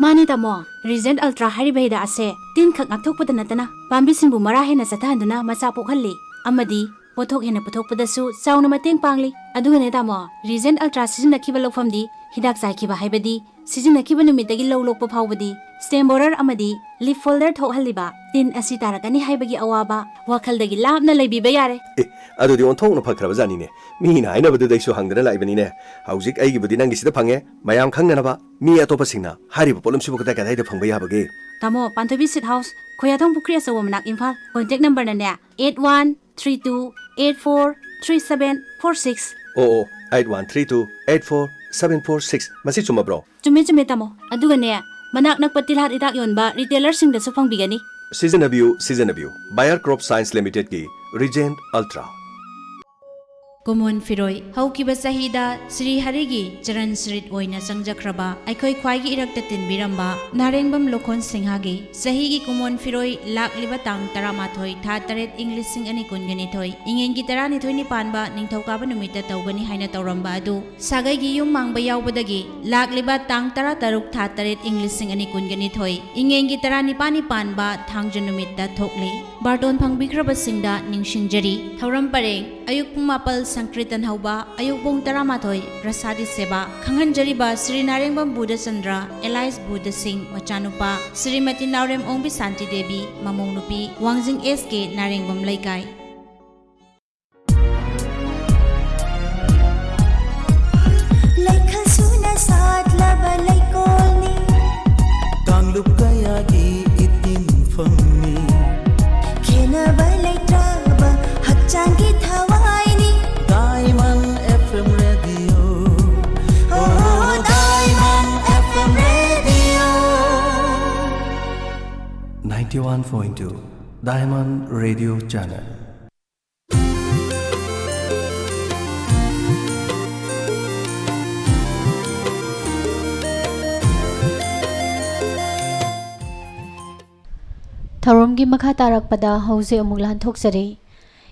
Mani tamo, Regent Ultra Haribeda ase, tin khak ngakthokpada natana, pambisingbu mara hena sathanduna macha pokhalli, amadi pothok hena puthokpadasu chauna mateng pangli. Adugane tamo, Regent Ultra sizinakhiba lokfamdi, hidak chaikiba haibadi, sizinakhiba numitagi lawlokpa phawbadi, stem borer amadi leaf folder thokhalliba, tin asi tarakani haibagi awaba, wakhaldagi labna leibiba yare. Adudi onthokna phakraba janine, mina ainabadu daisu hangdana laibani haujik aigi budi nangi sida phange, mayam khangnanaba, mi atopa singna, hariba polamsibu kada kada phangba yabage. Tamo, Pantobi Sit House, Koyatong Pukri Asawamanak Infal, contact number na 8132843746. Oh, 8132843746. Masi chuma bro. Chume tamo, adugane, manak nagpatilhat itak yonba, retailer sing da supang bigani. Season Abu, Bayer Crop Science Limited ki Regent Ultra. Kumon Firoi, Haukiba Sahida, Sri Harigi, Charan Srit Oina Sangjakraba, Aikoi Kwagi Iraktatin Biramba, Narengbam Lokon Singhagi, Sahigi Kumon Firoi, Lak Libatang Taramathoi, Tataret English Sing Anikunganitoi, Ingen Gitarani Tuni Panba, Ningtokaba Numita Taubani Haina Tauramba Adu, Sagagi Yumang Bayawbadagi, Lak Libatang Tarataruk Tataret English Sing Anikunganitoi, Ingen Gitarani Pani Panba, Tangjanumita Tokli, Barton Pangbikraba Singda, Ningshingjari, Tauram Pareng, Ayuk Pumapal Sankritan Hauba, Ayukbong Taramathoi, Prasadi Seba, Kanghanjariba, Sri Narengbam Buddha Chandra, Elias Buddha Singh, Machanupa, Srimati Naurem Ongbi Santi Devi, Mamongnupi, Wangjing SK Narengbam Laikai. Laikhasuna saat laba laikolni, Kanglup kayagi itin fami, Khenaba laitraba, Hakchangi thawaini. Diamond FM Radio. Oh, Diamond FM Radio. 91.2 Diamond Radio Channel. Tharomgi makha tarakpada hause amuk lan thokjari.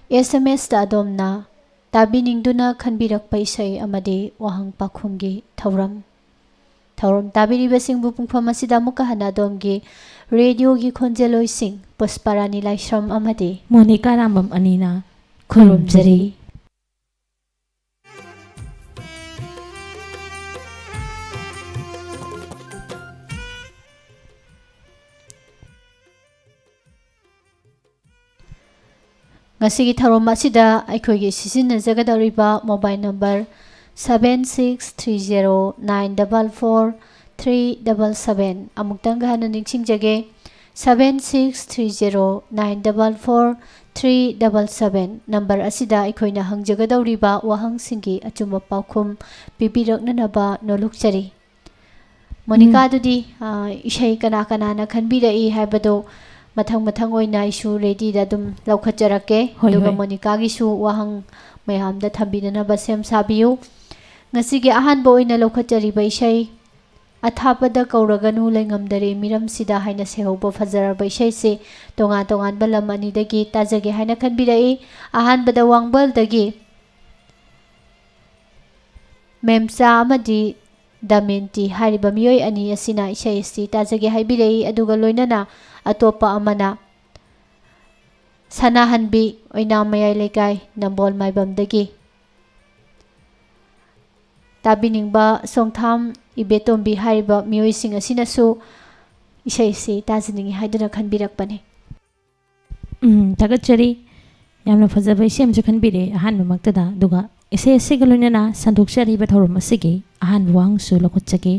SMS da adomna tabiningduna khanbirakpa isai amadi wahang pakhumgi thauram tabiribasingbu pungpham asida muka hana domgi radio gi khonjeloi sing pusparani laishram amadi Monica Rambam anina khurumjari. Ngasigi tharom asida aikhogi sisinnajagadariba mobile number 7630944377 amuktang hana ningsingjage 7630944377 number asida aikhoina hangjagadariba wahang singi achuma paukhum pipiraknanaba nolukchari. Monica dudi ishai kana na khanbirai haibado mathang oina isu ready da dum laukhajarake duga Monica gi su wahang mayam da thambina ba sem sabiu ngasigi ahan bo oina laukhajari ba isai athapada kauraganu lengamdare miram sida haina sehobo fajar ba isai se tonga balam ani dagi tajage haina khanbirai ahan bada wangbal dagi memsa amadi damenti hariba miyoi ani asina isai sti tajage haibirai aduga loinana atopa amana sanahanbi oina mayai lekai nambol maibamdagi tabiningba songtham ibetombi hariba miyoi sing asinasu isai si tajiningi haiduna khanbirakpani. Tagachari yamna fajaba isem ju khanbire ahan mamaktada duga ise sigalunana sandukchari ba thorum asigi ahan wang su lokhotchage.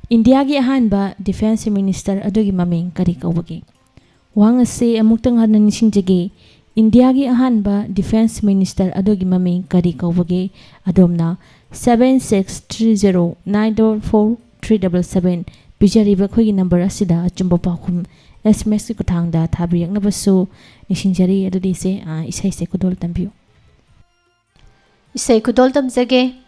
India gi ahanba Defense Minister adugi maming kari kaubagi. Wang ase amuktang hanan singjage India gi ahanba Defense Minister adugi maming kari kaubagi adomna 7630944377 bijariba khogi number asida achumba pakhum SMS ki kuthangda thabiyakna basu nisingjari adudi se isai se kudol tambiu. Isai kudol tamjage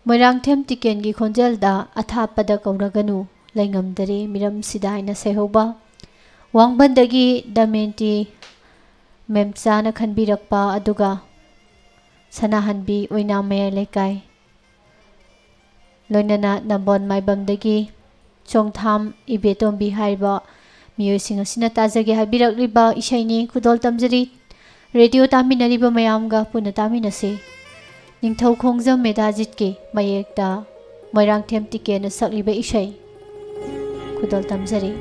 Moirang them tiken gi khonjel da athapada kauraganu laingamdare miram sida haina sehoba wangbandagi damenti memchana khanbirakpa aduga sanahanbi oina mayai lekai loinana nambon maibamdagi chongtham ibetombi haiba miyoising asina tajage habirakliba isaini kudol tamjari radio taminariba mayamga puna taminase ningthau khongjam medajit ke mayekta moirang them tike na sakliba isai kudol tamjari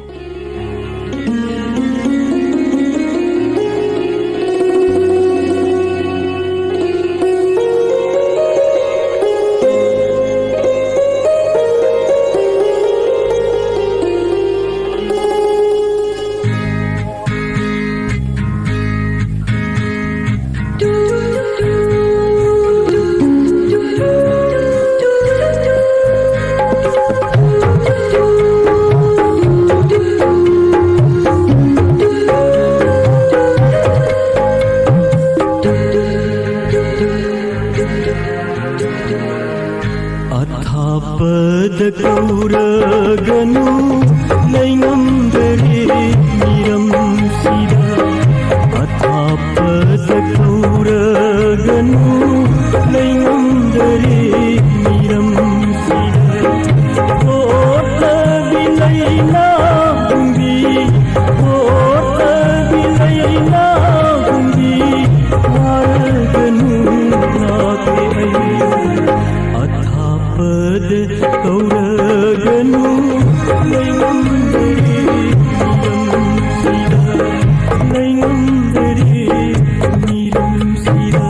Athapad kauraganu laingamdare miram sida Athapad kauraganu laingamdare miram sida Ota bilaina bumbi Ota bilaina bumbi Waraganu naake ai Athapad kauraganu laingamdare miram sida laingamdare miram sida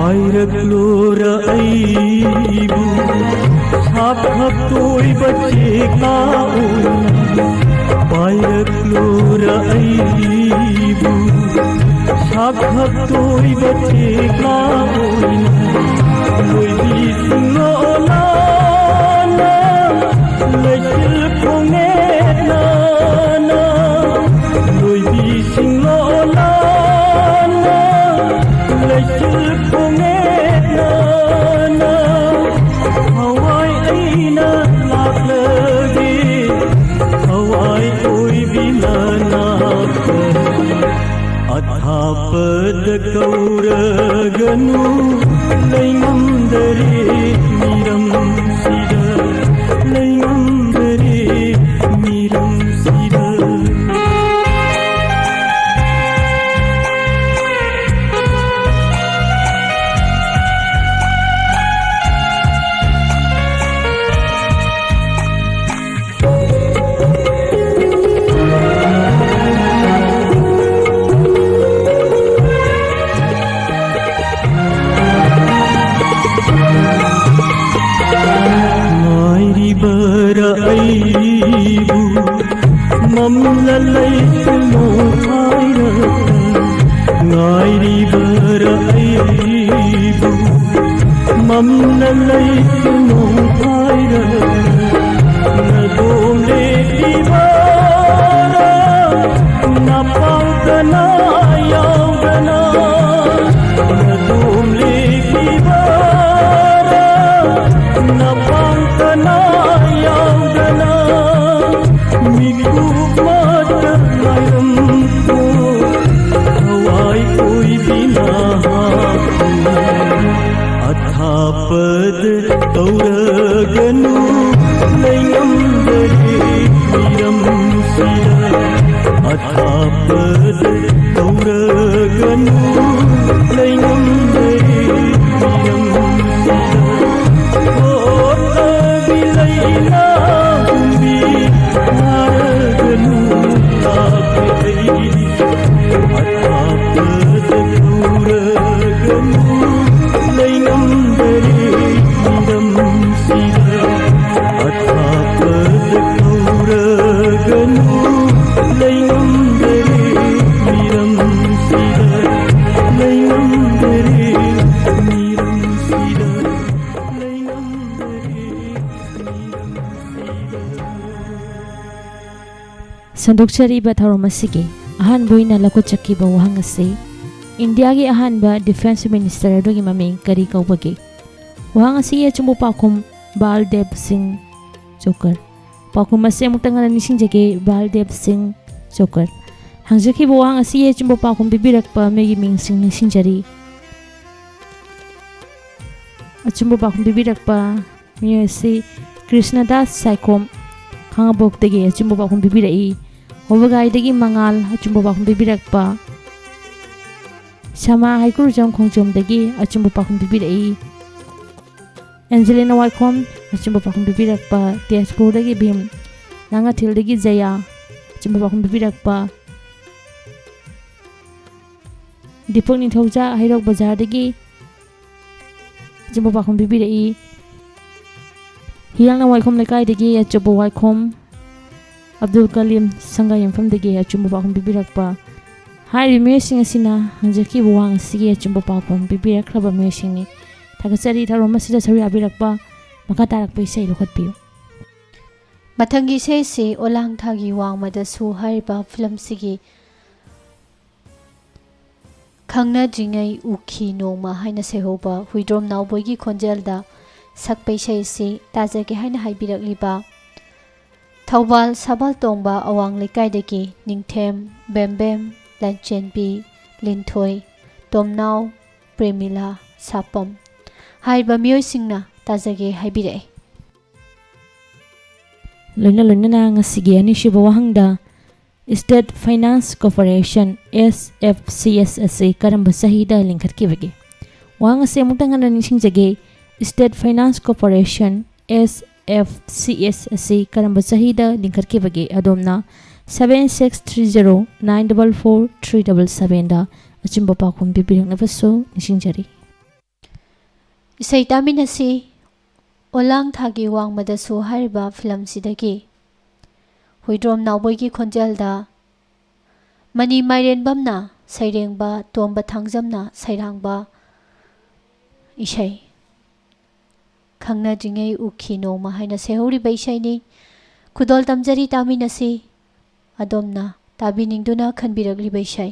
Pairaklora aibu Sakhap toy bache ka una Pairaklora aibu Sakhap toy bache ka una Loi di singola na Lechil ponget na na Loi di singola na Lechil ponget na na Hawai aina laklagi Hawai koi bila nakar Athapad kauraganu laingamdare miram sida laingamdare miram sida aibu mamlalai suno khairata ngairi bara aibu mamlalai suno khairata nadom le divara napangkana yaudana nadom le divara napangkana yaudana miku mata mayam ko hawai koi bina Athapad kauraganu laingamdare miram sida Athapad kauraganu laingamdare miram sida Ota bilaina bumbi Waraganu naake ai Athapad kauraganu laingamdare miram sida Athapad kauraganu laingamdare miram sida laingamdare miram संदोक्चरीबा थौरम असिगे अहानबोइना लखोचक्कीबा वहांग असे India की अहानबा defence minister अदुगी ममिंग करी कौबगे वहांग असिगे अचुंबो पाखुम Baldev Singh joker पाखुम असे अमुक्तंगना निसिंजगे Baldev Singh joker हंजखीबा वहांग असिगे अचुंबो पाखुम बिबिरकपा Maggi मिंगसिंग निसिंजरी अचुंबो पाखुम बिबिरकपा मियसी Krishnadas Saikhom खांगबोक्तगे अचुंबो पाखुम बिबिरई होबगाइदगी मंगाल अचुंबो पाखुम बिबिरकपा शमा हाइकुरुजम खोंगचोमदगी अचुंबो पाखुम बिबिरई Angelina वाइखोम अचुंबो पाखुम बिबिरकपा तेजपुरदगी Bhim नांगाथिलदगी Jaya अचुंबो पाखुम बिबिरकपा दीपक निथौजा हाइरोक बाजारदगी अचुंबो पाखुम बिबिरई हियांगना वाइखोम लेकाइदगी अचुंबो वाइखोम अब्दुल कलीम संगा यमफमदगी अचुंबो पाखुम बिबिरकपा हाइरि messing असिना हंजकी बुवांग सिगे अचुंबो पाखुम बिबिरखरबा मेसिंगनी थागचरी थारोम असिदा सरि आबिरकपा मखा तारकपै सै लोखतपियो मथंगी से ओलांग थागी वांग मदसु हाइबा फिल्म सिगी खंगना जिंगै उखी नोमा हाइना सेहोबा हुइद्रोम नावबोगी खोंजेलदा सकपै से ताजगे हाइना हाइबिरकलिबा Thoubal साबाल तोंबा अवांग लेकाइदगी Ningthem Bembem लंचेनबी Linthoi तोमनाव Premila Sapam हाइबा मियोइसिंगना ताजगे हाइबिरे लोइना लोइना ngasiगे अनिशिबा वहांगदा state finance corporation SFCS असे करंबा सहीदा लिंखतकिबगे वहांग असे मुक्तंगना निसिंजगे स्टेट फाइनेंस कॉर्पोरेशन SFCS असे करंबा सहीदा लिंखतकिबगे अदोमना 7630944377 दा अचुंबा पाखुम बिबिरंगनबसो निसिंजरी इसैतामिनसी ओलांग थागी वांग मदसु हाइबा फिल्म सिदगी हुइद्रोम नावबोगी खोंजेलदा मनी माइरेनबमना सैरेंबा तोंबा थांजमना सैरांबा इशै खंगना जिंगै उखी नोमा हाइना सेहोरिबा इशैनी खुदोल तमजरी तामिनसी अदोमना ताबिनिंगदुना खनबिरगलिबा इशै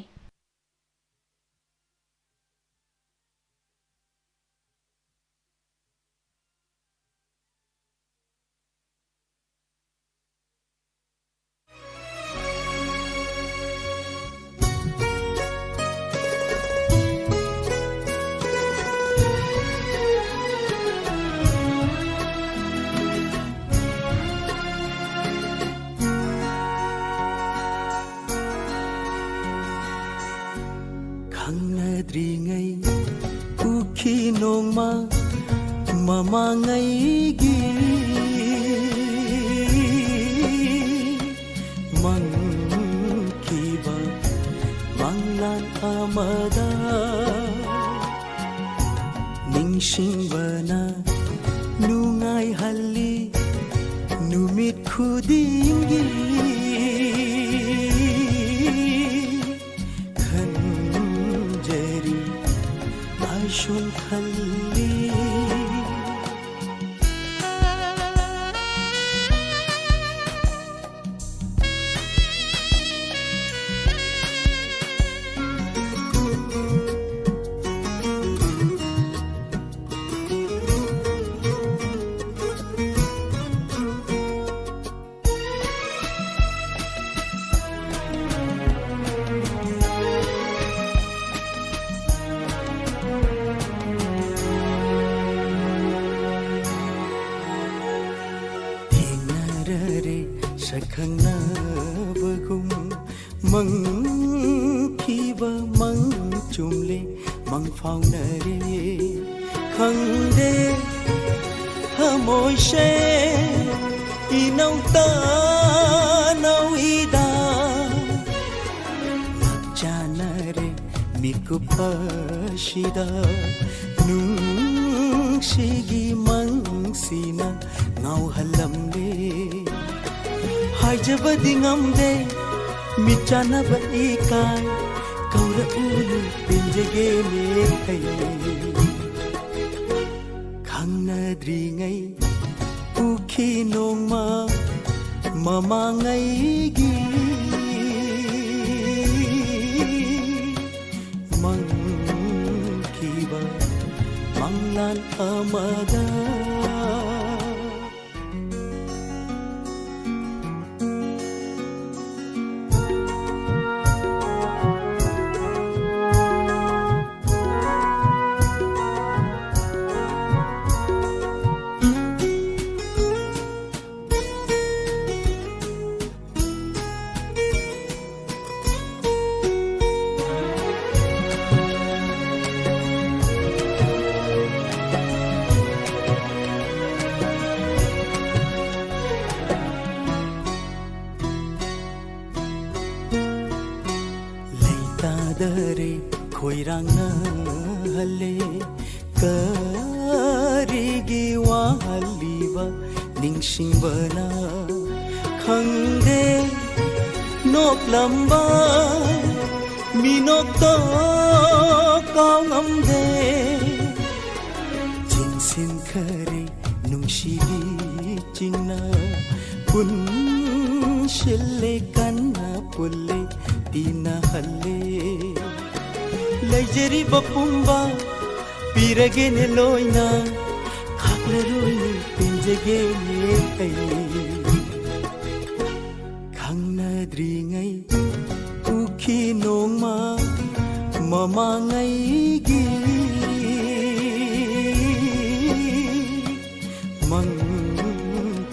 खंगद्रिङै उखी नोंमा ममाङैगी मंकिबा मंगलान अमदा निंगसिंबना नुंगाय हल्ली नुमित खुदिंगी शुल खल्ली खंगना बगुम मंगखीबा मंगचुमले मंगफाउनरे खंगदे हमोशे इनौता नौइदा जानरे मिकुपशिदा नुंगशिगी मंगसिना ngauhalamle हाइजबदी ngamde मिचानब इकाय कौर उनु पिंजगे मे खयै खंगनद्रिङै उखी नोंमा ममाङैगी amada dare khoirangna halle karigi wahaliba ningsingbana khangde noklamba minokto kaungamde jinsin khare nungshigi chingna pun shille kanna pulle tina halle Lejeri bapumba pirage ne loina khakle roini pinjage ne ai khangna dringai ukhi nongma mama ngai gi mang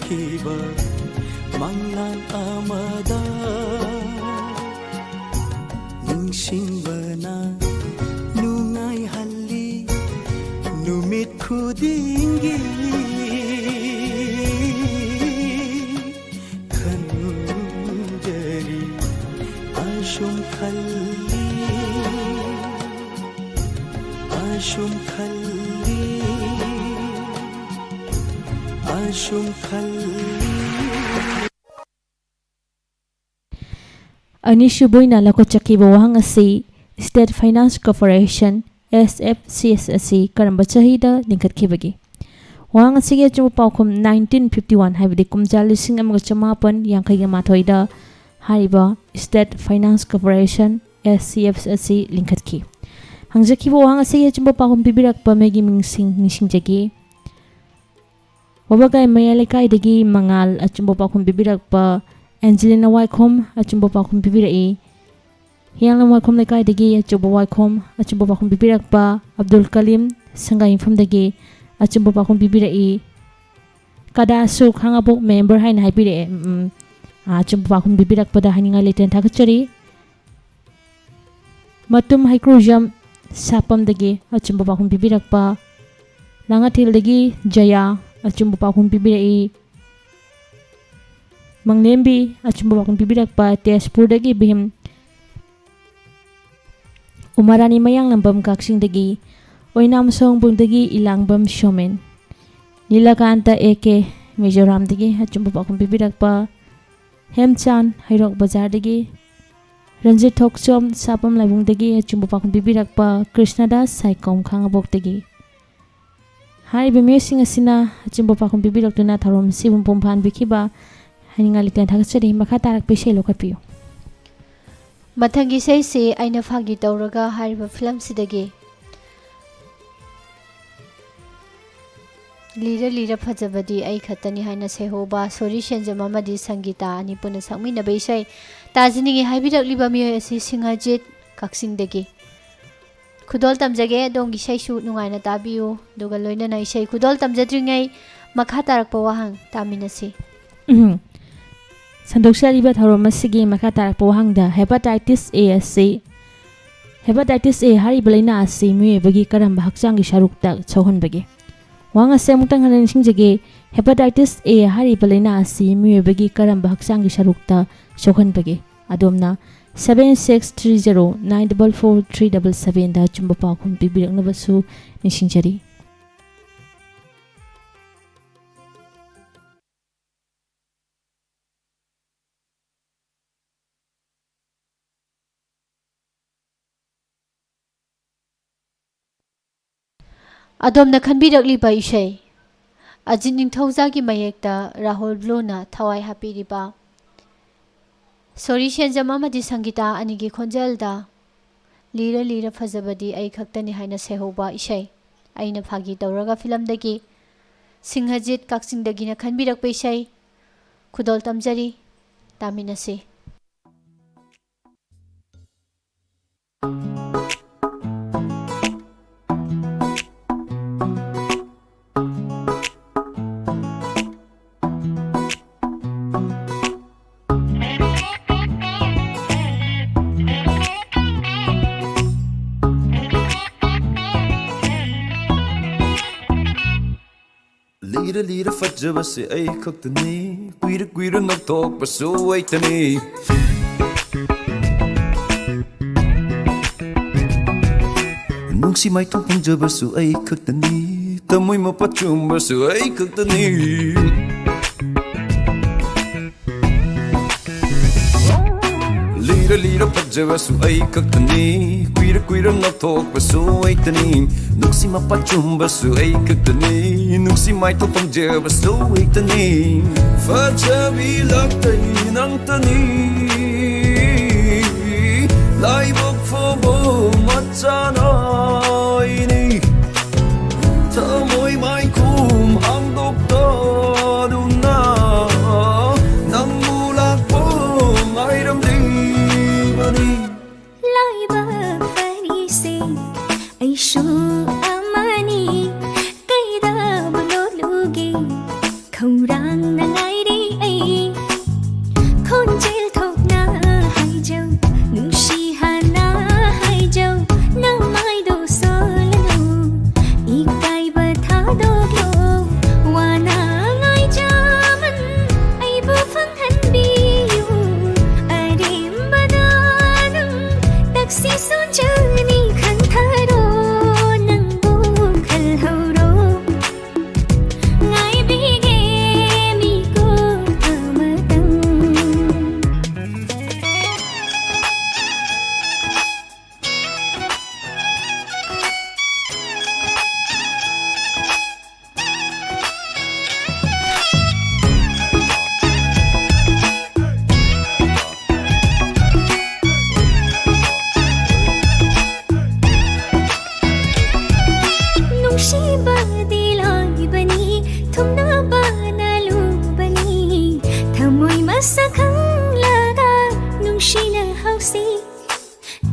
khiba manglan amada ningsingbana nungai halli numit khudingi khanjari ashum khalli ashum khalli ashum khalli Anishuboyna lakochakiba wahang asi State Finance Corporation SFCS asi karamba chahida lingkhatkibagi wahang asigi achumba paukhum 1951 haibadi kumja lising amaga chamapan yankaiga mathoida hariba State Finance Corporation SCF asi lingkhatki hangjakiba wahang asigi achumba paukhum pibirakpa megi ningsingjagi wabagai mayalekai dagi mangal achumba paukhum pibirakpa Angelina Waikhom achumba paukhum pibirai Yang Waikhom lekai dagi achumba Waikhom achumba paukhum pibirakpa Abdul Kalim sangai infam dagi achumba paukhum pibirai kada suk hangabok member hain haipire achumba paukhum pibirakpa da haninga leten thakachari matum haikrujam sapam dagi achumba paukhum pibirakpa langathil dagi Jaya achumba paukhum pibirai Manglembi achumba paukhum pibirakpa Tezpur dagi bihim Umarani mayang lambam kaksing dagi Oinam songbung dagi Ilangbam Shomen Nilakanta Eke Mizoram dagi achumba paukhum pibirakpa Hemchan Hairok Bazar dagi Ranjit Thokchom Sapam Laibung dagi achumba paukhum pibirakpa Krishnadas Saikom khangabok dagi Hariba mesing asina achumba paukhum pibiraktuna tharom sibum pumphan bikiba haninga litan thakachari makha tarak pesai lokatpiyo Mathangi sei se aina phagi tawraga hariba film sidagi lira phajabadi ai khatani haina sehoba sori senjam amadi sangita ani puna sangmina beisai tajiningi haibirakliba miyo asi singajit kaksingdagi khudol tamjage dongi saisu nungaina tabiyo duga loina na isai khudol tamjadringai makha tarakpa wahang taminasi Sandoksariba tharomasigi makha tarakpa wahangda hepatitis A asi hepatitis A hariba laina asi miyebagi karamba hakchangi sharukta chawhanbagi wang ase mutang hanin singjage hepatitis A hariba laina asi miyebagi karamba hakchangi sharukta chawhanbagi adomna 7630944377 da chumba paukhum pibiraknabasu nisingchari Adomna khanbirakliba isai Ajin ningthaujagi mayekta Rahul Bluna thawai hapiriba Sori senjam amadi sangita anigi khonjalda lira phajabadi ai khaktani haina sehoba isai ꯑꯩꯅ ꯐꯥꯒꯤ ꯇꯧꯔꯒ ꯐꯤꯂꯝꯗꯒꯤ ꯁꯤꯡꯍꯖꯤꯠ ꯀꯛꯆꯤꯡꯗꯒꯤꯅ ꯈꯟꯕꯤꯔꯛꯄ ꯏꯁꯩ ꯈꯨꯗꯣꯜ ꯇꯝꯖꯔꯤ ꯇꯥꯃꯤꯟꯅꯁꯤ Lira lira fajjabase ay khaktani Kuira kuira naktokpasu aitani Nungsi mai thong pangjabasu ay khaktani Tamoy mapachumbasu ay khaktani Lira lira fajjabase ay khaktani Kuira kuira naktokpasu aitani Nungsi mapachumbasu ay khaktani Nungsi mai thong pangjabasu aitani Fajabi laktay nang tani Laibok fobo machanay Tamoy mai kum ang doktado na Nang mulak po ay ramdimani Laiba farisi ay amani Kaida bulolugi Kaurang nangairi ay Konjil thok na hay jaw Nung shihan na hay jaw Nang may do solano Ikay batadogyo Wana ngay jaman Ay bufang hanbiyo Arim badanang Taksi sunjani khantaro Nang bukhal hauro Ngay bige mi ko amatang Nung shiba dilay bani Tumna ba nalubani Tamoy masakang laga Nung sinang hausi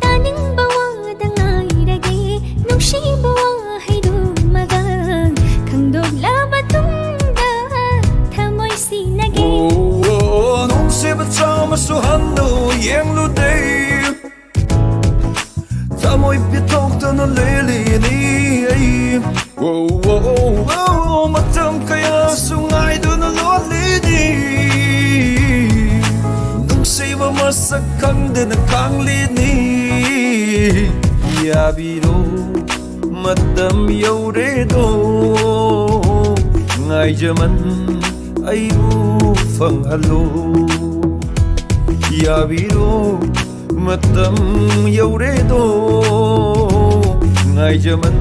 Taning bawa dangay ragi Nung shibawa hay dumagang Kang dogla batungga Tamoy sinagi Nung sibat sa masuhando yang luday Tamoy pitok ta na lelini Matam kaya sungay doon na lolini Nung siba masakang din na kang lini Yabiro matam yauredo Ngay jaman ay bufang halo Yabiro matam yauredo Ngay jaman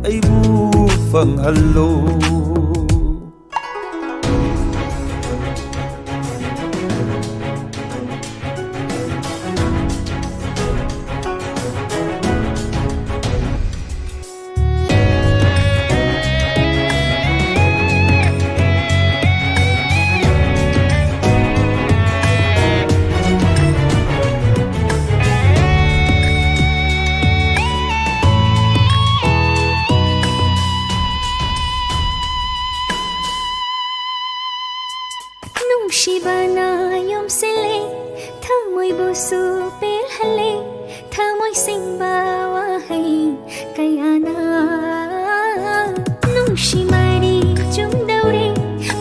ay bufang halo Nung shiba na yom sile Tamoy buso pilhali Tamoy simbawa hay Kaya na Nung shimari jumdauri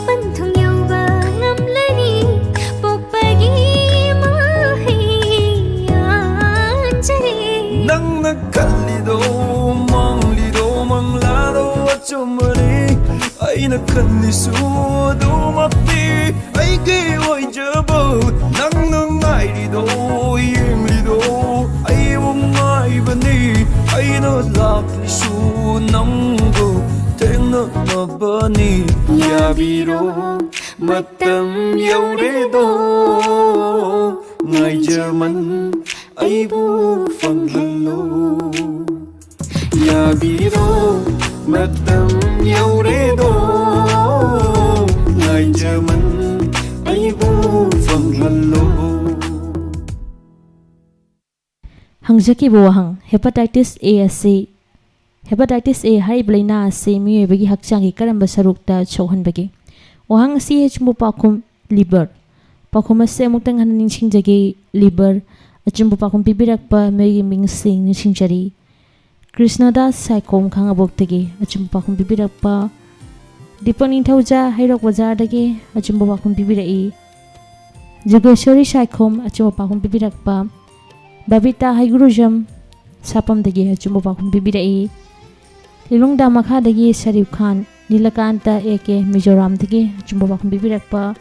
Pantong yaw ba ngamlani Pokpagi mahay Anjari Nang nagkalido manglado at sumari Ay nakaliso dumakti Ay giway jabo Nang nangay lido Yung lido Ay umay bani Ay nalakliso Nanggo Tena na bani Yabiro Matam yauredo Ngay jaman Ay bufang halo Yabiro matam yauredo Ngai jaman aibu famhallo Hangjaki wahang hepatitis A hepatitis A hariba laina ase miyobagi hakchangi karamba sarukta chokhanbagi wahang CH mu pakhum liver pakhum ase muktang han ningsingjagi liver achumbu pakhum pibirakpa megi mingsing ningsingjari Krishnadas Saikom Khangaboktagi achumbu pakhum pibirakpa Dipani Thauja Hairok Bazardagi achumbu pakhum pibirai Jageshwari Saikom achumbu pakhum pibirakpa Babita Haigurujam Sapam dagi achumbu pakhum pibirai Lilungda Makha dagi Sharif Khan Nilakanta Eke Mizoram dagi achumbu pakhum pibirakpa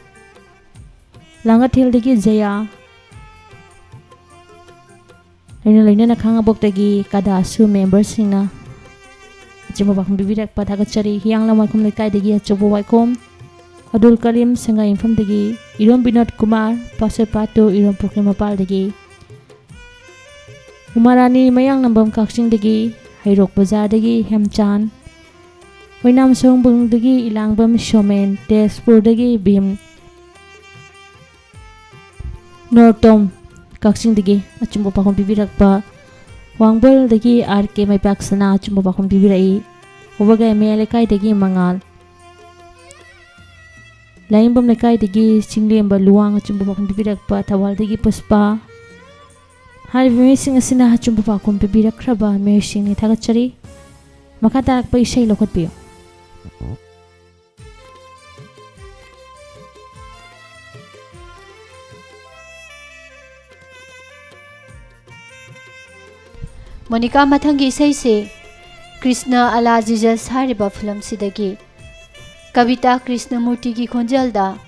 Langathil dagi Jaya Laina Khangabok dagi Kadasu members singna achumbu pakhum pibirakpa thagachari Hiangla Maikhum Lekai dagi achumbu waikom Abdul Karim Sanga Infam dagi Irom Binod Kumar Pasepatu Irom Prokrimapal dagi Umarani Mayang Nambam Kaksing dagi Hairok Bazar dagi Hemchan Wainam Songbung dagi Ilangbam Shomen Tezpur dagi Bhim Nortom Kaksing dagi achumbu pakhum pibirakpa Wangbol dagi RK Maipaksana achumbu pakhum pibirai Ubaga Melekai dagi Mangal Laimbam Lekai dagi Singlemba Luang achumbu pakhum pibirakpa Thawal dagi Puspa Haribi Mesing asina achumbu pakhum pibirakraba Mesing ni thagachari Makha tarakpa isai lokhatpiyo Monica Mathangi Saise Krishna Ala Jesus Hariba film Sidagi Kavita Krishna Murti ki Khonjalda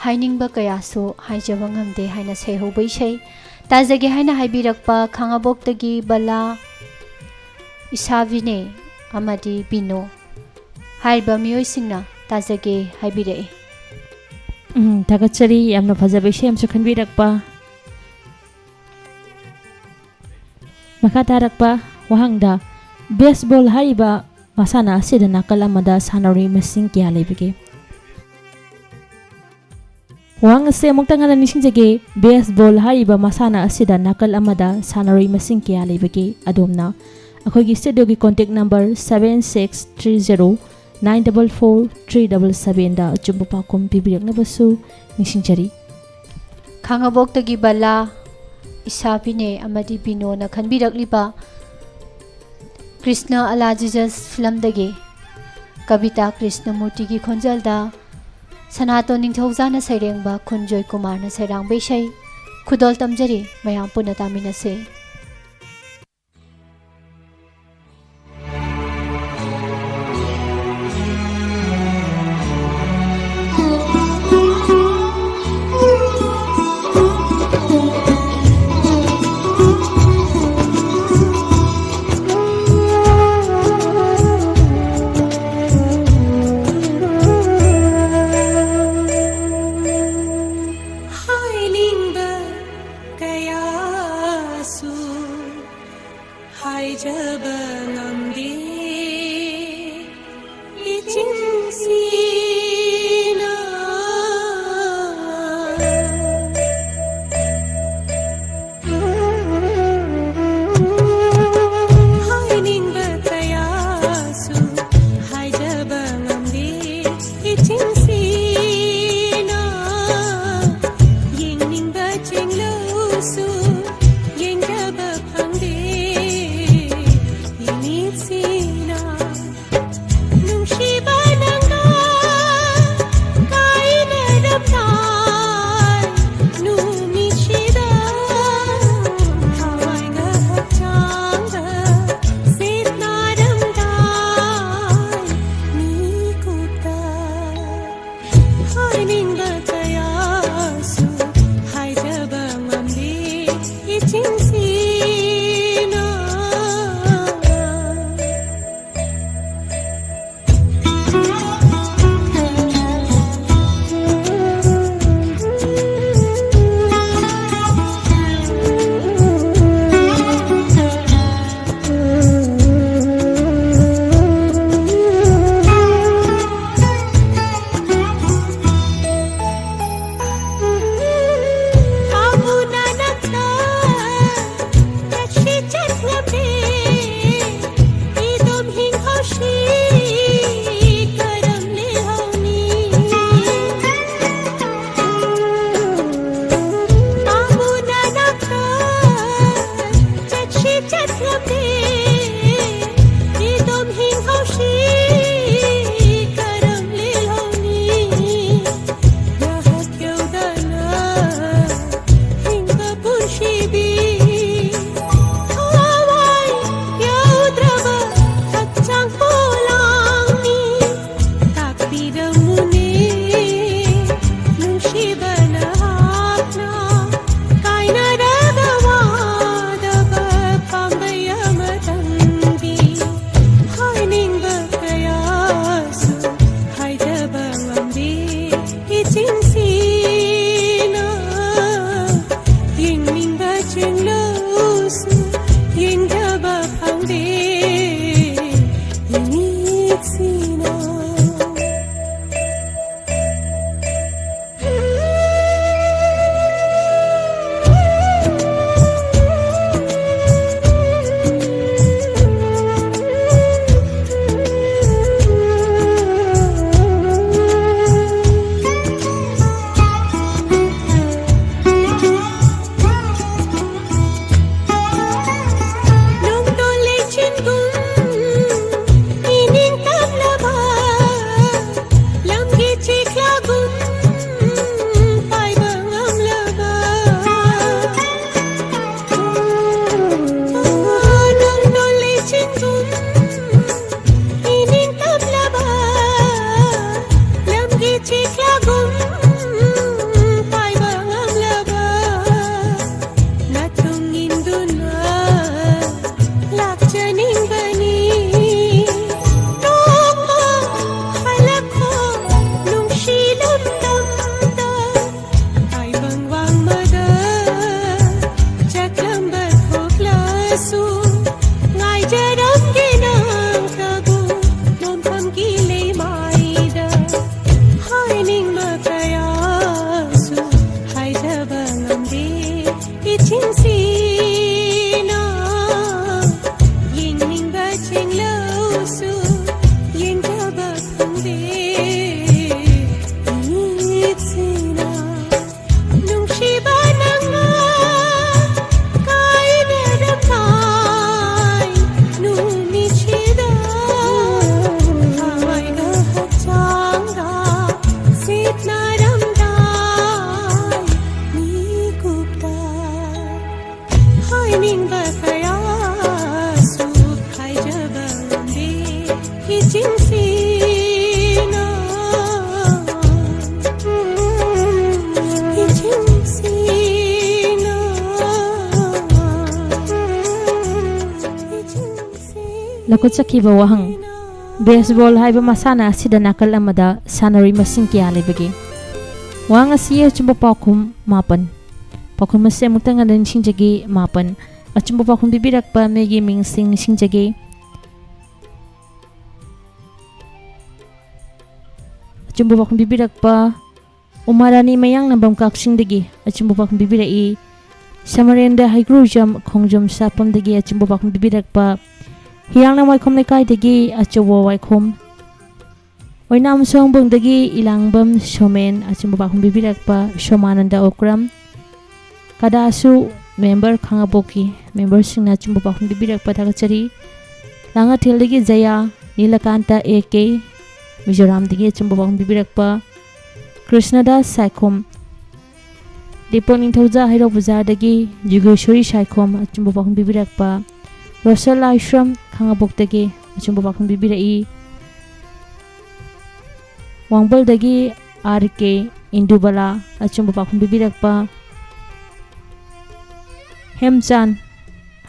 Hainingba Kayaso Haijawanghamde Haina Sehobei Shei Tazagi Haina Haibirakpa Khangabok Bala Isavine Amadi Bino Hariba Miyoi Singna Tazagi Haibire Thagachari Yamna Fazabe Shei amsu khanbirakpa Makha tarakpa wahangda baseball hariba masana asida nakal amada sanari masing kya lebige wahang ase muktangana nisingjage baseball hariba masana asida nakal amada sanari masing kya lebige adomna akhogi studio gi contact number 7630944377 da chumbu pakom pibirak na basu nisingjari Khangabok Bala Isabine Amadi Bino na Khanbirakliba Krishna Ala Jesus film dagi Kavita Krishna Murti ki Khonjalda Sanato Ningthauja na Sairengba Khunjoy Kumar na Sairang Beishai Khudol Tamjari Mayam Puna Taminase हाइनिंबा कयासु खाइजबा Vande हिचिंसीना हिचिंसीना lakot sakiba wahang baseball haiba masana asida nakal amada sanari masing kya lebagi wahang asiya chumba PAOKHUM mapan PAOKHUM masih mutang ada nising jagi mapan achumba PAOKHUM bibirak pa megi ming sing nising jagi achumba PAOKHUM bibirak pa umarani mayang nambam kaksing dagi achumba PAOKHUM bibirai samarenda haigrujam khongjam sapam dagi achumba PAOKHUM bibirak pa Hiyang na waikhom lekai dagi achowo waikhom oinam songbong dagi ilangbam shomen achumba PAOKHUM bibirak pa shomananda okram kadasu member khangaboki member singna achumba PAOKHUM bibirak pa thagachari langa thil dagi jaya nilakanta AK Mizoram dagi achumba PAOKHUM bibirak pa Krishnadas Saikhom Depok Ningthauja Hairok Bazar dagi Jugeshwari Saikhom achumba PAOKHUM bibirak pa Rosal Ashram Khangabok dagi achumba PAOKHUM bibirai Wangbal dagi RK Indubala achumba PAOKHUM bibirak pa Hemchan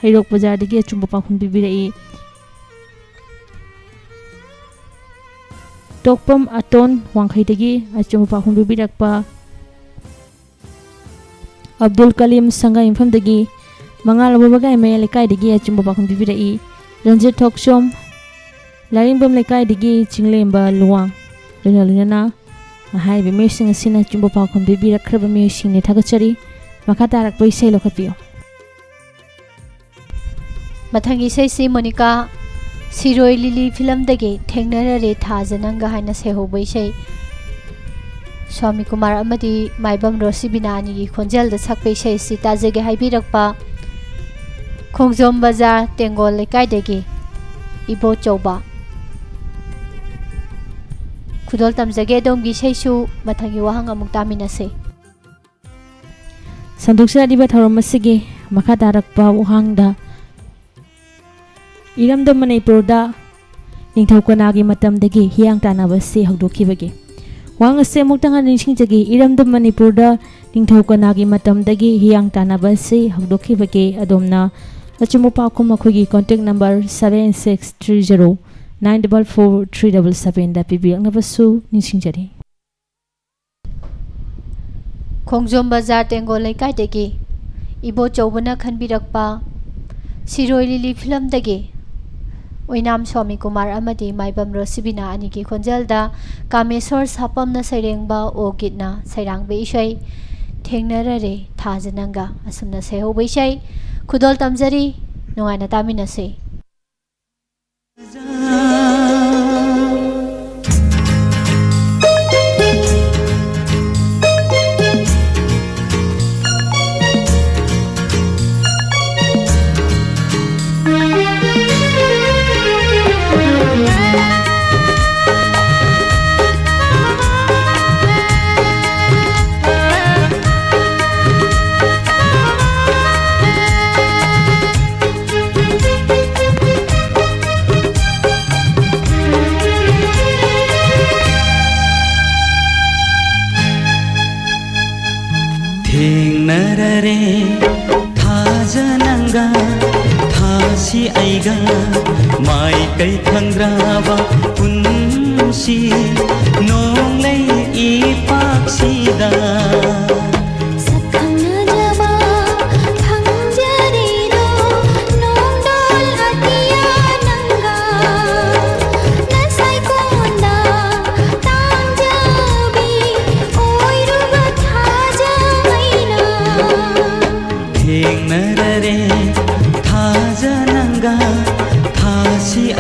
Hairok Bazar dagi achumba PAOKHUM bibirai Tokpam Aton Wangkhai dagi achumba PAOKHUM bibirak pa Abdul Kalim Sanga Impham dagi Mangal babagai maya lekai dagi achumba PAOKHUM bibirai Ranjit Thoksom Laringbam lekai dagi Chinglemba Luwang Luna Mahai Bimesing Asina achumba PAOKHUM bibirak khraba mesing ni thagachari makatarak pai sei lokhatpio Mathangi sei si Monica Siroi Lili film dagi thengnarare thajananga haina sehobai sei Swami Kumar amadi maibam Rosibina ani gi khonjal da sakpai sei si tajege haibirakpa Khongjom Bazar Tengol lekai dagi Ibo Chauba Khudol tamjage domgi seisu mathangi wahang amuk taminase Sanduksa diba tharom asigi makatarakpa wahangda Iramda Manipurda Ningthaukanagi matamdagi hiyang tanabasi hagdokhibagi Wang ase muktanga nishingjagi Iramda Manipurda Ningthaukanagi matamdagi hiyang tanabasi hagdokhibagi adomna achumba PAOKHUM akhoi contact number 7630944377 da pibiyaknabasu nishingjari Khongjom Bazar Tengol lekai dagi Ibo Chaubana khanbirakpa Siroi Lili film dagi Oinam Swami Kumar amadi maibam Rosibina ani gi khonjalda Kameswar sapamna sairengba ogitna sairangbe isai thengnarare thajananga asumna sehobai sai Khudol tamjari nungaina taminase Narare thajananga thasi aiga mai kai khangraba punsi nonglai ipaksida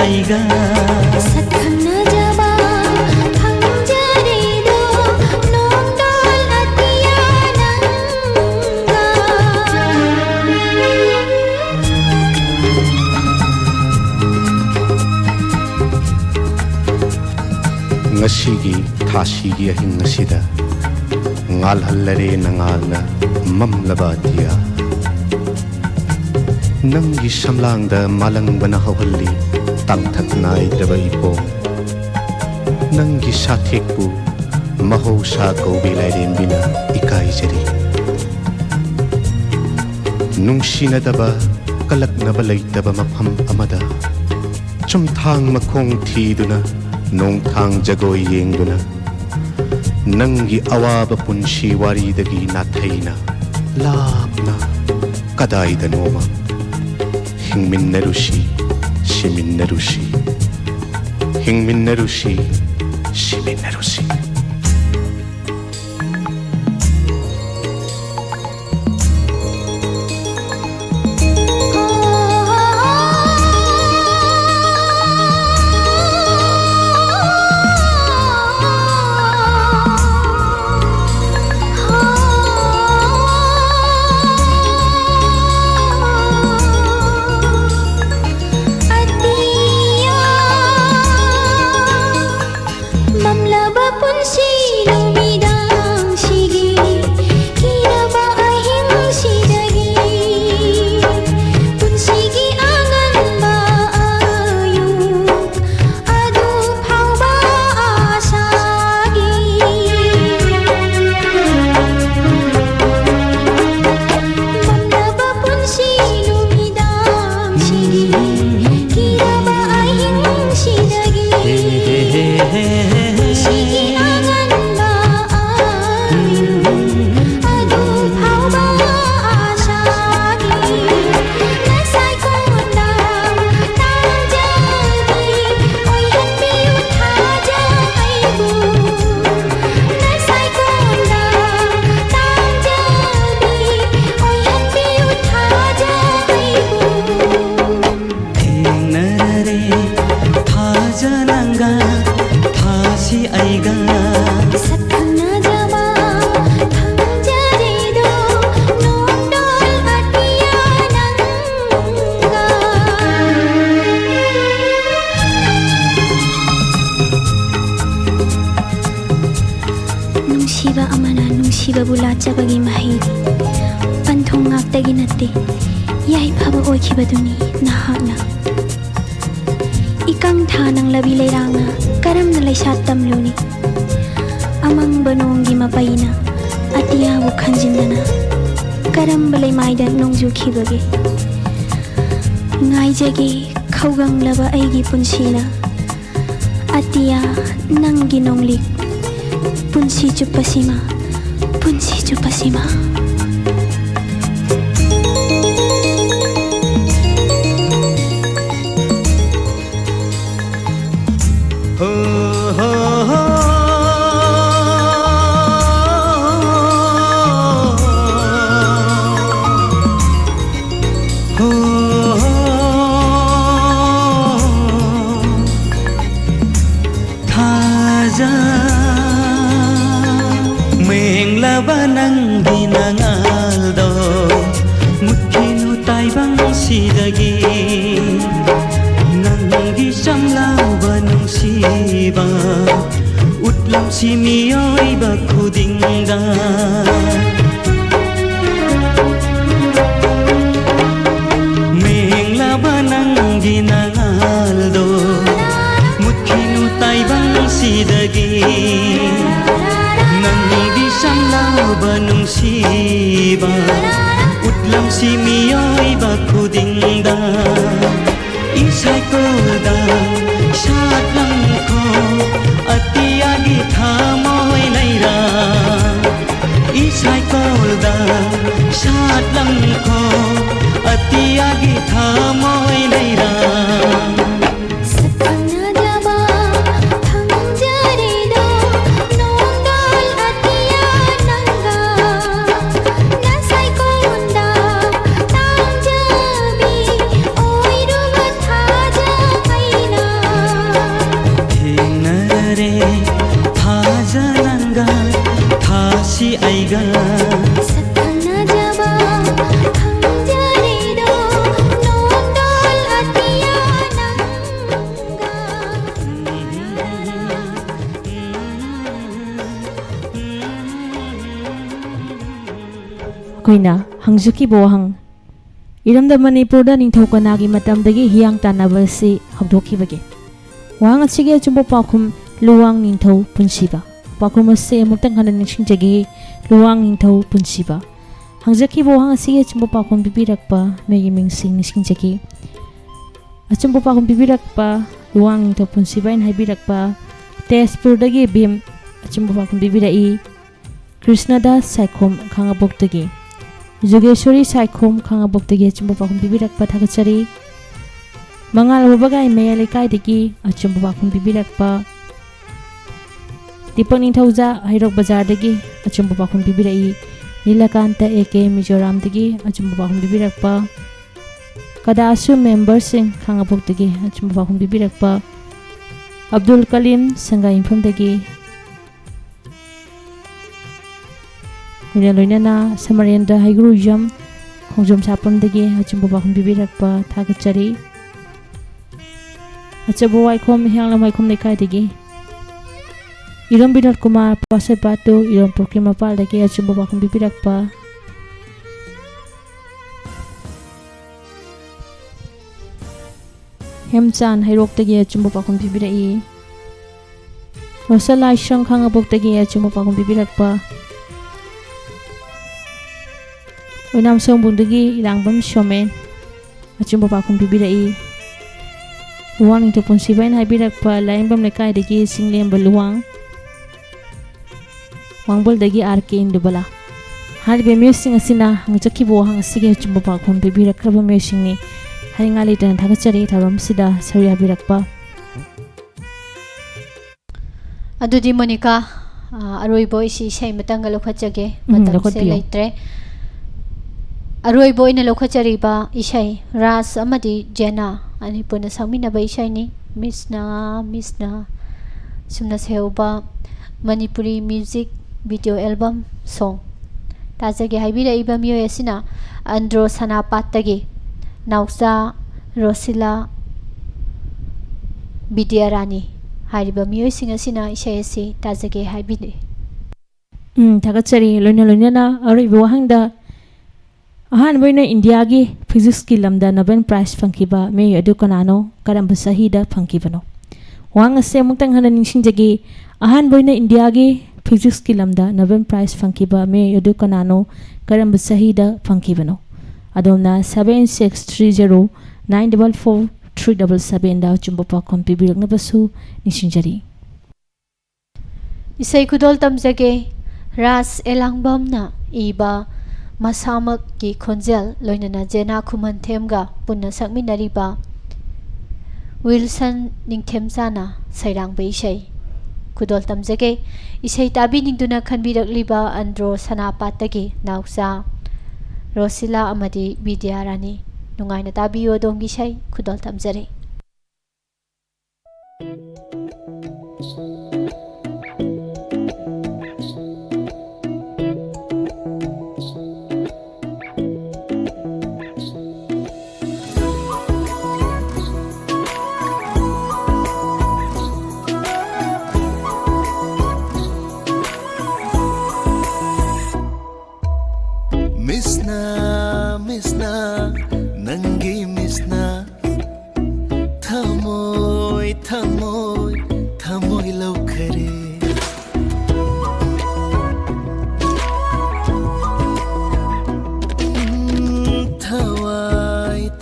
aiga Sakhana jaba thangjare do nongdol atiyananga Ngasigi thasigi ahing ngasida ngal hallare nangalna mamlaba dia Nanggi samlangda malangbana hawhalli tangthak naidraba ipong Nanggi sathekpu mahausa kaubi lairembina ikaijari Nungsinadaba kalaknaba laitaba mafam amada Chumthang makhong thiduna nongthang jagoi yengduna Nanggi awaba punshi waridagi nathaina lapna kadaida noma Hingminnarushi shiminnarushi Hingminnarushi shiminnarushi Bagi mahiri panthong ngaktagi natte yai phaba oikhibaduni nahakna ikang thanang labi leirangna karamna leisat tamluni amang banonggi mapaina atiya bu khanjindana karam balai maidan nongju khibage ngaijage khaugang laba aigi punsina atiya nangi nonglik punsi chupasima Punsi chupasima Ho ho ho Ho Thaja Bananggi nangaldo mutkinu taibang sidagi Nanggi samlawa nungsiba utlam simiyoy bakudingga Mengla bananggi nangaldo mutkinu taibang sidagi Nanggi samlaw banung siba utlam simiyoy bakudingda Insay ko da sat lang ko atiyagi thamoy layra Insay ko da sat lang ko atiyagi thamoy layra aiga Sakana jaba hangjare do nondol atiya nanga Koina hangjuki bohang इरमदा मणिपुरदा निंथौ कनागी मतमदगी हियांग तानाबसी हौदोखिबगे वाहंग असिगे अचुंबा पाखुम Luwang निंथौ पुनसिबा पाखुम असे अमुक्तंग हना निंसिंजगे Luwang निंथौ पुनसिबा हंगजखिबो वाहंग असिगे अचुंबा पाखुम बिबिरकपा Maggi mincing निंसिंजगे अचुंबा पाखुम बिबिरकपा Luwang निंथौ पुनसिबा इन हाइबिरकपा तेजपुरदगी भीम अचुंबा पाखुम बिबिरई कृष्णदास साइखोम खांगाबोक्तगी जुगेश्वरी साइखोम खांगाबोक्तगी अचुंबा पाखुम बिबिरकपा थागचरी मंगाल बबगाई मेया लेकाइदगी अचुंबा पाखुम बिबिरकपा दीपक निंथौजा हाइरोक बाजारदगी अचुंबा पाखुम बिबिरई नीलकांत एके मिजोरामदगी अचुंबा पाखुम बिबिरकपा कदासु member Singh खांगाबोक्तगी अचुंबा पाखुम बिबिरकपा Abdul Kaleem Sangai इंफमदगी लोइना Samarendra हाइग्रु यम खोंजोम सापमदगी अचुंबा पाखुम बिबिरकपा थागचरी अचबो वाइखोम हियांगला वाइखोम लेकाइदगी इरम विनोद कुमार पासे पाटो Iram प्रोक्रिमा पालदगी अचुंबा पाखुम बिबिरकपा हेमचान हाइरोक्तगी अचुंबा पाखुम बिबिरई रोसलाई शंग खांगाबोक्तगी अचुंबा पाखुम बिबिरकपा ओइनाम सोंबुंदगी इलांगबम showmen अचुंबा पाखुम बिबिरई Luwang निंथौ पुनसिबा इन हाइबिरकपा लाइंबम लेकाइदगी सिंगलेम्बा Luwang वांगबोलदगी R K इंदुबला हारिबे म्यूसिंग असिना हंगजखिबो वाहंग असिगे अचुंबा पाखुम बिबिरकरबा म्यूसिंगनी हारिंगाली तन थागचरी थारम सिदा सरिया बिरकपा अदुदी मोनिका अरोइबो इसी सै मतंग लोखचगे मतम से लेत्रे अरोइबो इन लोखचरीबा इशै रास अमदी जेना अनि पुना सामिनबा इशैनी मिसना सुमना सेउबा Manipuri music video album song ताजगे हाइबिरइबा मियो एसिना अंद्रो सनापातगी नाउसा रोसिला विद्यारानी हारिबा मियो सिंगसिना इशैसी ताजगे हाइबिने थागचरी लोइना अरोइबो वाहंगदा अहान बोइना इंडिया की फिजिक्स की लमदा नोबेल प्राइज फंकिबा मे अदु कनानो करम सहीदा फंकिबनो वांग असे मुक्तंग हना निंसिंजगे अहान बोइना इंडिया की फिजिक्स की लमदा नोबेल प्राइज फंकिबा मे अदु कनानो करम सहीदा फंकिबनो अदोमना 7630944377 दा चुंबा पाखुम पिबिरकनबसु निंसिंजरी इसै खुदोल तमजगे रास एलांगबमना इबा मसामक की खोंजेल लोइना जेना खुमन थेमगा पुन्ना सकमिनरिबा विल्सन निंथेमजाना सैरांग इशै खुदोल तमजगे इशै ताबी निंदुना खनबिरकलिबा अंद्रो सनापातगी नाउसा रोसिला अमदी विद्यारानी नुंगाइना ताबियो दोंगी इशै खुदोल तमजरे मिसना नंगी मिसना थमोय लवखरे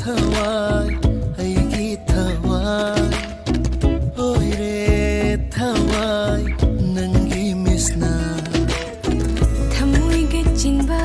थवाय ऐगी थवाय ओय रे थवाय नंगी मिसना थमोय गचिनबा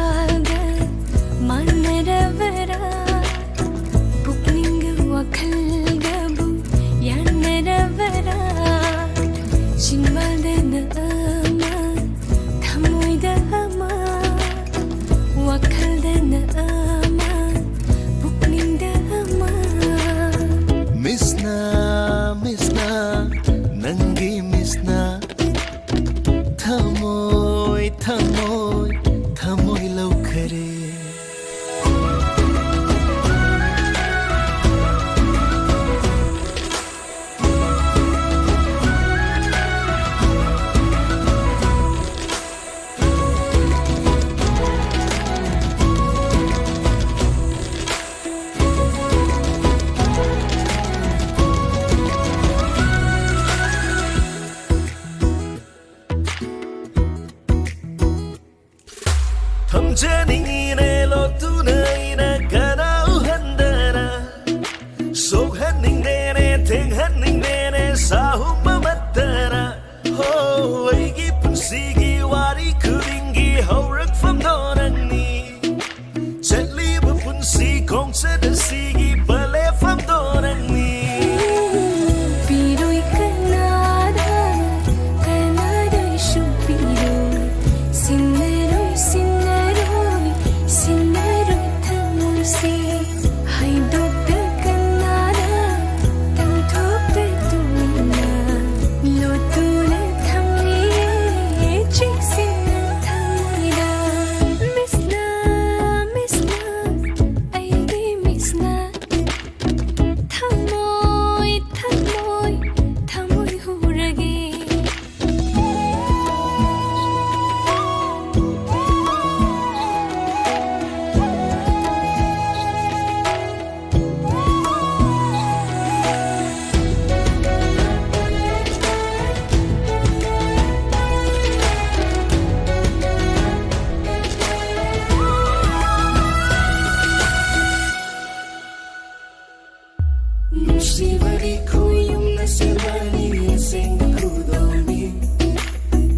Nusivari khuyum na semani sing khudoni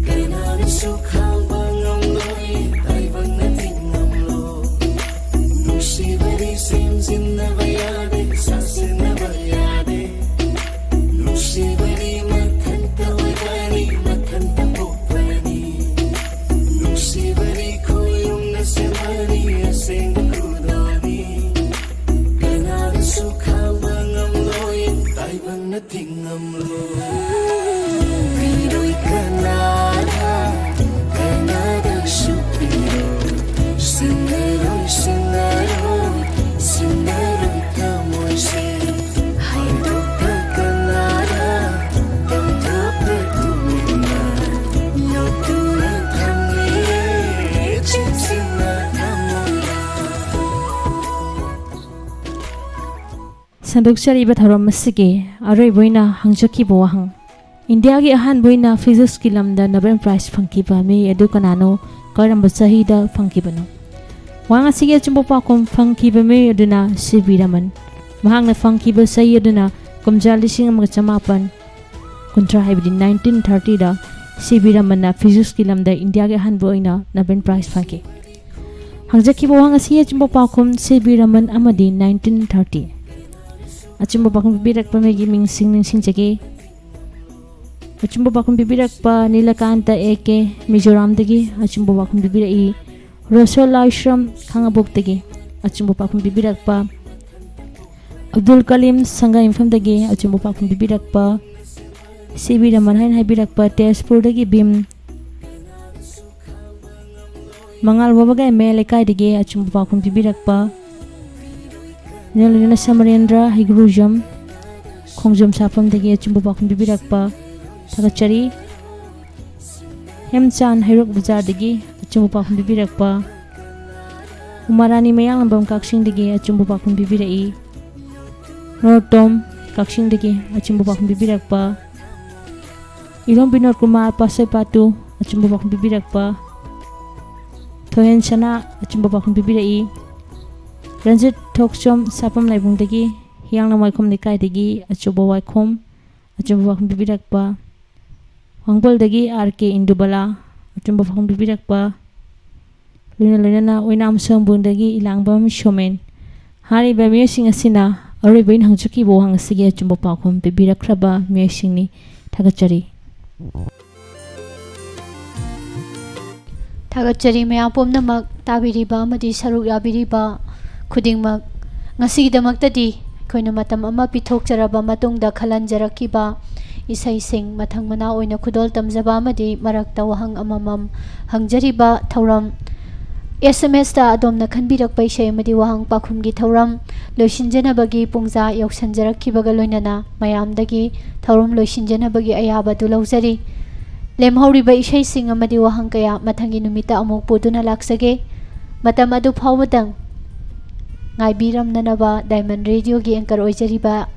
Kanana sukhang bangam loi Taibang na tingam lo Nusivari simsin na bayade Sasin na bayade Nusivari makanta wadani Makanta popani Nusivari khuyum na semani sing khudoni Kanana sukhang bangam loi Taibang na tingam lo Pidoy Canada Canada supiro Sinaroy sinaroy Sinaroy kamoy si Haidok ka Canada Tangka pertumina Yotura kami Chinsina kamoya Sandukchari ba tharom masige aroi boina hangjaki bo wahang India gi ahan boina physics ki lamda Nobel Prize phangki ba me edu kanano karam basahi da phangki bano wanga sige chumbo pa kom phangki ba me eduna sibiraman mahang na phangki ba sai eduna komjali sing amga chamapan kontra haibdi 1930 da sibiraman na physics ki lamda India gi ahan boina Nobel Prize phangki hangjaki bo wanga sige chumbo pa kom sibiraman amadi 1930 achumbo pa kom birak pa me gi ming sing jage Achumbo bakum bibirak pa Nilakanta eke Mizoram dagi achumbo bakum bibirak I Rosala Ashram Khangabok dagi achumbo bakum bibirak pa Abdul Kalim Sanga Infam dagi achumbo bakum bibirak pa CB Ramanhain Haibirak pa Tezpur dagi Bim Mangal Wabaga Melekai dagi achumbo bakum bibirak pa Nilana Samarendra Higrujam Khongjam Sapam dagi achumbo bakum bibirak pa Thagachari Hemchan Hairok Bazar dagi achumbo pakhum bibirak pa Umarani Mayang Lambam Kakshing dagi achumbo pakhum bibirai Nortom Kakshing dagi achumbo pakhum bibirak pa Ilom Binod Kumar Pasay Patu achumbo pakhum bibirak pa Thoyen Chana achumbo pakhum bibirai Ranjit Thokchom Sapam Laibung dagi Hiyang Namaikhom Nikai dagi achumbo waikhom achumbo pakhum bibirak pa Wangbol dagi RK Indubala achumbo pakhum bibirak pa Luna na oinam sambung dagi ilangbam shomen hari ba mesing asina ori bain hangchuki bo hang sige achumbo pakhum bibirak kraba mesing ni thagachari maya pomnamak tabiriba amadi saruk yabiriba khudingmak ngasigdamakta khoina matam ama pithokjaraba matungda khalanjarakiba isai sing mathang mana oina khudol tamjaba amadi marakta wahang amamam hangjariba thauram SMS ta adomna khanbirak paisai amadi wahang pakhumgi thauram loisinjanabagi pungja yauksanjarakibaga loinana mayamdagi thauram loisinjanabagi ayaba du laujari lemhauriba isai sing amadi wahang kaya mathangi numita amuk puduna laksage matam adu phawdang ngaibiramnanaba Diamond Radio gi anchor oijariba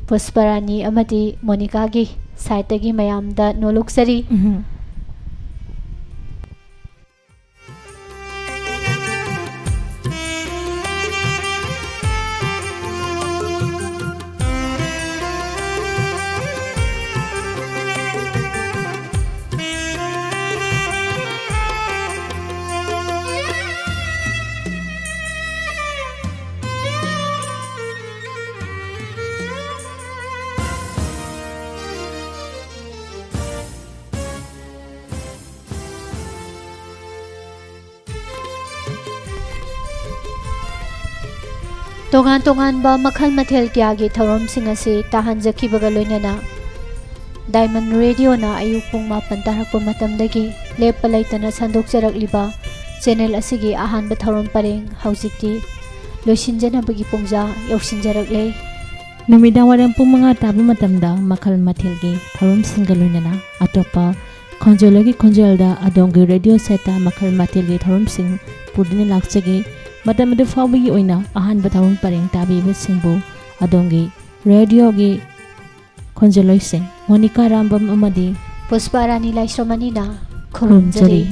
Pusparani amadi Monica gi site gi mayamda noloksari Tongan ba makhal mathel kyagi thorom sing ase tahanjakibaga loinana Diamond Radio na ayuk pung 8 tarakpa matamdagi lepa laitana sandokjarakliba channel asigi ahanba thorom pareng haujikti loisinjanabagi pungja yausinjarakle numidang waram pung mga tabu matamda makhal mathel gi thorom singa loinana atopa khonjologi khonjolda adongi radio seta makhal mathel gi thorom sing pudine lakchagi Madam the Fabi Oina, a hand but our parent Tabi with Simbo, Adongi, Radio Gi Conjoloising, Monica Rambam Amadi, Pusparani Laisramanina, Kurumjari.